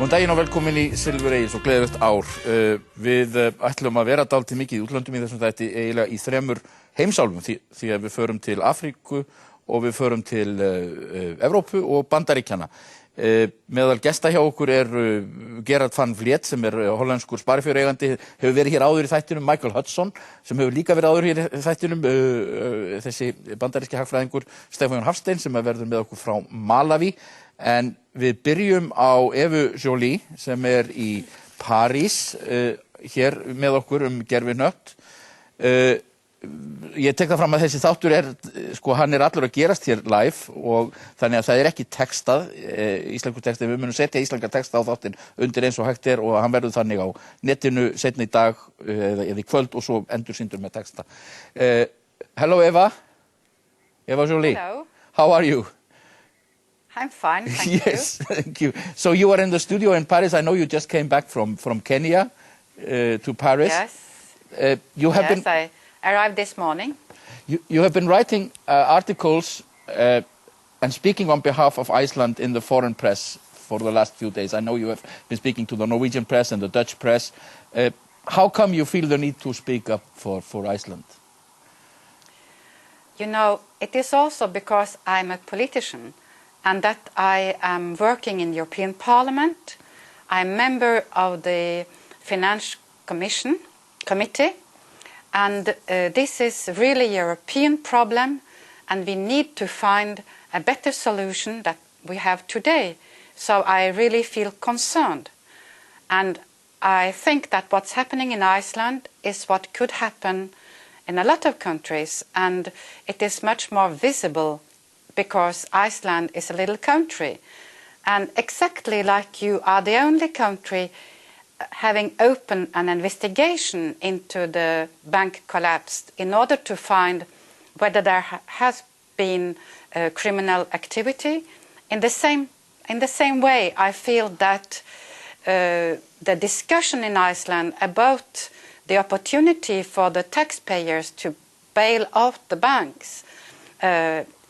Góðan daginn og velkomin í Silfur Egils og gleðilegt ár. Við ætlum að vera dálítið mikið í útlöndum í þessum þætti, eiginlega í 3 heimsálfum því að við förum til Afríku og við förum til Evrópu og Bandaríkjanna. Meðal gesta hjá okkur Gerard van Vliet sem hollenskur sparifjáreigandi, hefur verið hér áður í þættinum, Michael Hudson sem hefur líka verið áður hér í þættinum, þessi bandaríski hagfræðingur Stefán Hafstein sem verður með okkur frá Malaví. En við byrjum á Evu Joly sem í París, hér með okkur gervihnött. Ég tek það fram að þessi þáttur hann allur að gerast hér live og þannig að það ekki textað, íslenskur texti. Við munum setja íslenska texta á þáttinn undir eins og hægt og hann verður þannig á netinu seinna í dag eða í kvöld og svo endursýndur með texta. Hello Eva Joly. Hello. How are you? I'm fine, thank you. Yes, thank you. So you are in the studio in Paris. I know you just came back from Kenya to Paris. Yes. I arrived this morning. You have been writing articles and speaking on behalf of Iceland in the foreign press for the last few days. I know you have been speaking to the Norwegian press and the Dutch press. How come you feel the need to speak up for Iceland? You know, it is also because I'm a politician and that I am working in the European Parliament. I'm a member of the Finance Committee, and this is really a European problem, and we need to find a better solution that we have today. So I really feel concerned. And I think that what's happening in Iceland is what could happen in a lot of countries, and it is much more visible because Iceland is a little country. And exactly like you are the only country having opened an investigation into the bank collapse in order to find whether there has been criminal activity. In the same way, I feel that the discussion in Iceland about the opportunity for the taxpayers to bail out the banks,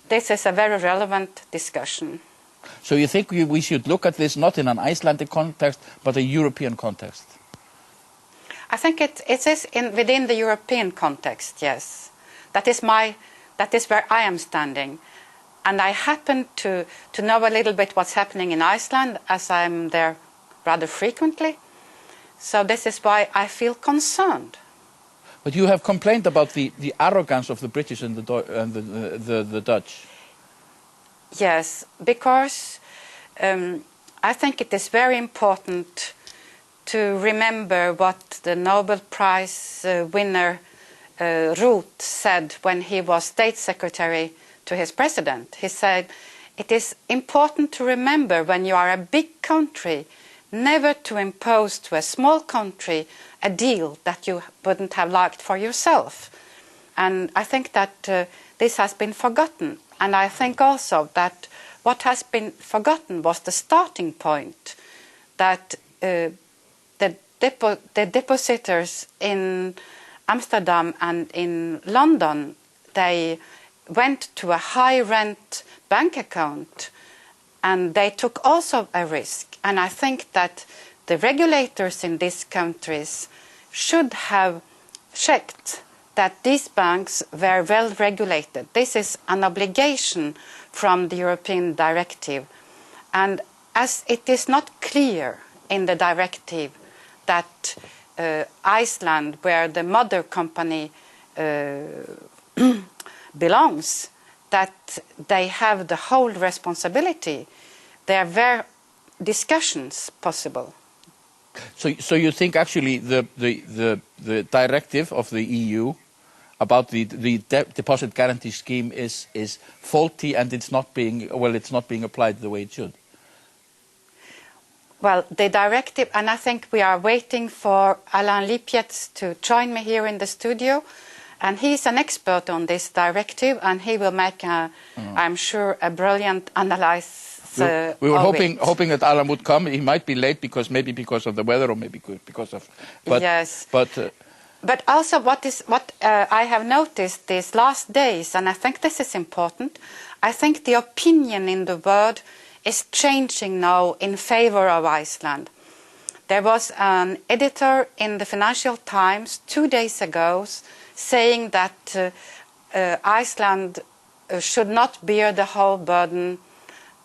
this is a very relevant discussion. So you think we should look at this not in an Icelandic context, but a European context? I think it is within the European context, yes. That is where I am standing. And I happen to know a little bit what's happening in Iceland, as I'm there rather frequently. So this is why I feel concerned. But you have complained about the arrogance of the British and the Dutch. Yes, because I think it is very important to remember what the Nobel Prize winner Ruth said when he was State Secretary to his president. He said, it is important to remember when you are a big country never to impose to a small country a deal that you wouldn't have liked for yourself. And I think that this has been forgotten. And I think also that what has been forgotten was the starting point, that the depositors in Amsterdam and in London, they went to a high rent bank account and they took also a risk. And I think that the regulators in these countries should have checked that these banks were well regulated. This is an obligation from the European directive. And as it is not clear in the directive that Iceland, where the mother company belongs, that they have the whole responsibility, there were discussions possible. So you think actually the directive of the EU about the deposit guarantee scheme is faulty and it's not being applied the way it should? Well, the directive, and I think we are waiting for Alain Lipietz to join me here in the studio, and he's an expert on this directive, and he will make, I'm sure, a brilliant analysis. We were hoping that Alan would come. He might be late maybe because of the weather or maybe because of. But, yes. But also, what I have noticed these last days, and I think this is important. I think the opinion in the world is changing now in favor of Iceland. There was an editor in the Financial Times 2 days ago saying that Iceland should not bear the whole burden,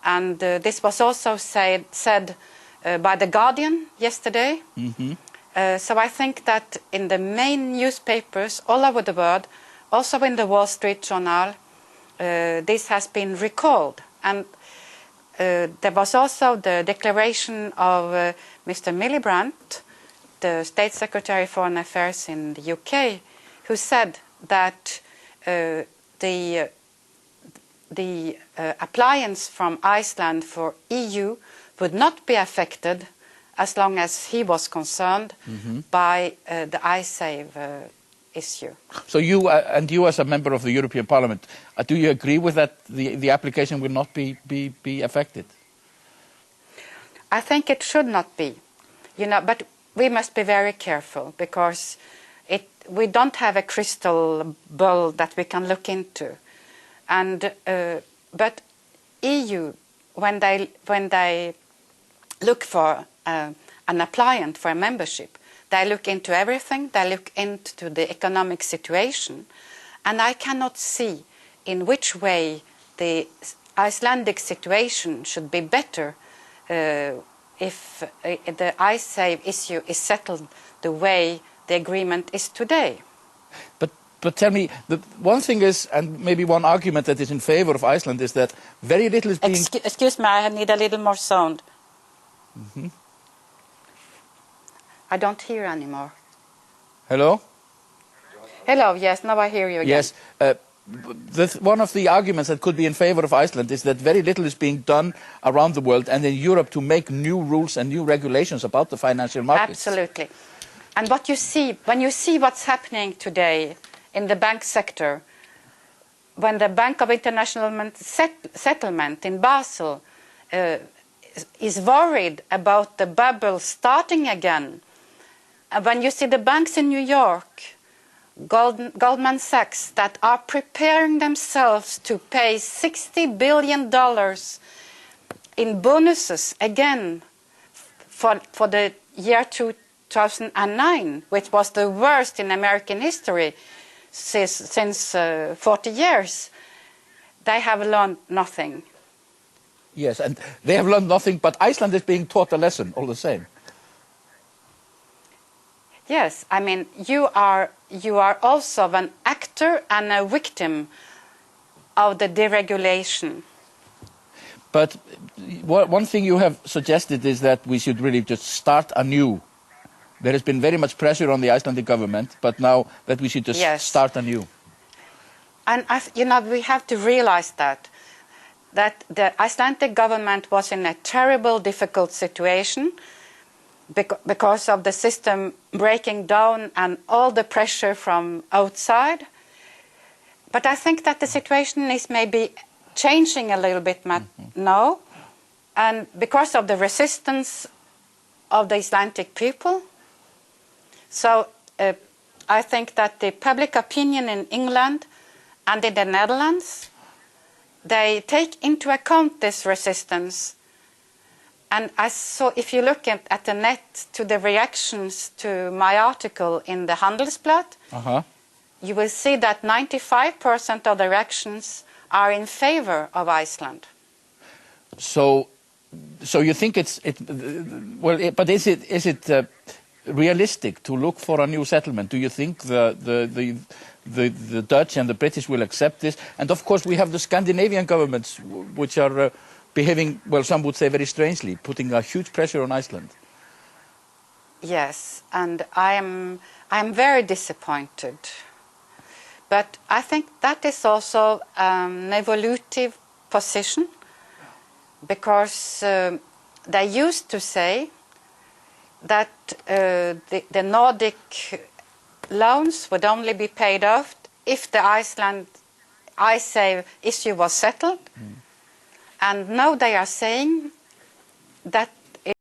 and this was also said by The Guardian yesterday. Mm-hmm. So I think that in the main newspapers all over the world, also in the Wall Street Journal, this has been recalled. And there was also the declaration of Mr. Miliband, the State Secretary for Foreign Affairs in the UK, who said that the appliance from Iceland for EU would not be affected as long as he was concerned by the Icesave issue. So you and you as a member of the European Parliament, do you agree with that the application will not be affected? I think it should not be, but we must be very careful because we don't have a crystal ball that we can look into. And but EU, when they look for an applicant for a membership, they look into everything. They look into the economic situation, and I cannot see in which way the Icelandic situation should be better if the Icesave issue is settled the way the agreement is today. But tell me, the one thing is, and maybe one argument that is in favor of Iceland is that very little is being... Excuse me, I need a little more sound. Mm-hmm. I don't hear anymore. Hello? Hello, yes, now I hear you again. Yes. One of the arguments that could be in favor of Iceland is that very little is being done around the world and in Europe to make new rules and new regulations about the financial markets. Absolutely. And what you see, when you see what's happening today in the bank sector, when the Bank of International Settlement in Basel is worried about the bubble starting again, when you see the banks in New York, Goldman Sachs, that are preparing themselves to pay $60 billion in bonuses again for the year 2009, which was the worst in American history since 40 years, they have learned nothing. Yes, and they have learned nothing, but Iceland is being taught a lesson all the same. Yes, I mean, you are also an actor and a victim of the deregulation. But one thing you have suggested is that we should really just start anew. There has been very much pressure on the Icelandic government, but now that we should just start anew. And we have to realize that the Icelandic government was in a terrible, difficult situation because of the system breaking down and all the pressure from outside. But I think that the situation is maybe changing a little bit now, and because of the resistance of the Icelandic people. So I think that the public opinion in England and in the Netherlands, they take into account this resistance. And so if you look at the net to the reactions to my article in the Handelsblad, you will see that 95% of the reactions are in favor of Iceland. So you think but is it realistic to look for a new settlement? Do you think the Dutch and the British will accept this? And of course we have the Scandinavian governments which are behaving, well, some would say very strangely, putting a huge pressure on Iceland. Yes, and I am very disappointed. But I think that is also an evolutive position, because they used to say that the Nordic loans would only be paid off if the Icesave issue was settled. And now they are saying that